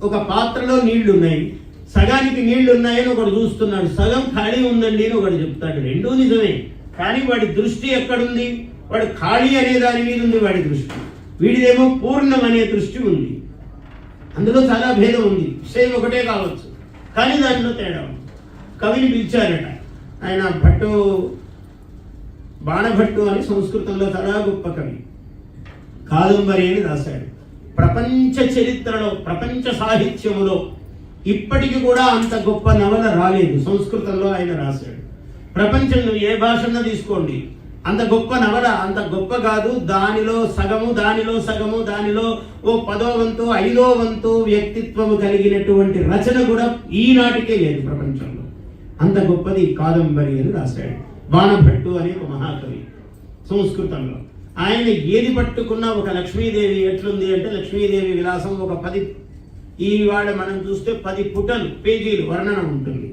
ఒక పాత్రలో నీళ్లు ఉన్నాయి, సగానికి నీళ్లు ఉన్నాయని ఒకడు చూస్తున్నాడు, సగం ఖాళీ ఉందండి అని ఒకడు చెప్తాడు. రెండూ నిజమే, కానీ వాడి దృష్టి ఎక్కడుంది? వాడు ఖాళీ అనే దాని మీద ఉంది వాడి దృష్టి, వీడిదేమో పూర్ణం అనే దృష్టి ఉంది. అందులో చాలా భేదం ఉంది, విషయం ఒకటే కావచ్చు కానీ దాంట్లో తేడా ఉంది. కవిని పిలిచారట, ఆయన బాణభట్టు అని సంస్కృతంలో చాలా గొప్ప కవి, కాదంబరి అని రాశాడు. ప్రపంచ చరిత్రలో, ప్రపంచ సాహిత్యములో ఇప్పటికి కూడా అంత గొప్ప నవల రాలేదు. సంస్కృతంలో ఆయన రాశాడు. ప్రపంచంలో ఏ భాషను తీసుకోండి, అంత గొప్ప నవల అంత గొప్ప కాదు. దానిలో సగము, దానిలో ఓ 10వ వంతు 5వ వంతు వ్యక్తిత్వము కలిగినటువంటి రచన కూడా ఈనాటికే లేదు ప్రపంచంలో. అంత గొప్పది కాదంబరి అని రాశాడు. బాణభట్టు అనే ఒక మహాకవి సంస్కృతంలో. ఆయన ఏది పట్టుకున్నా ఒక లక్ష్మీదేవి ఎట్లుంది అంటే, లక్ష్మీదేవి విలాసం ఒక 10 ఈవాడ మనం చూస్తే 10 పుటలు పేజీలు వర్ణన ఉంటుంది.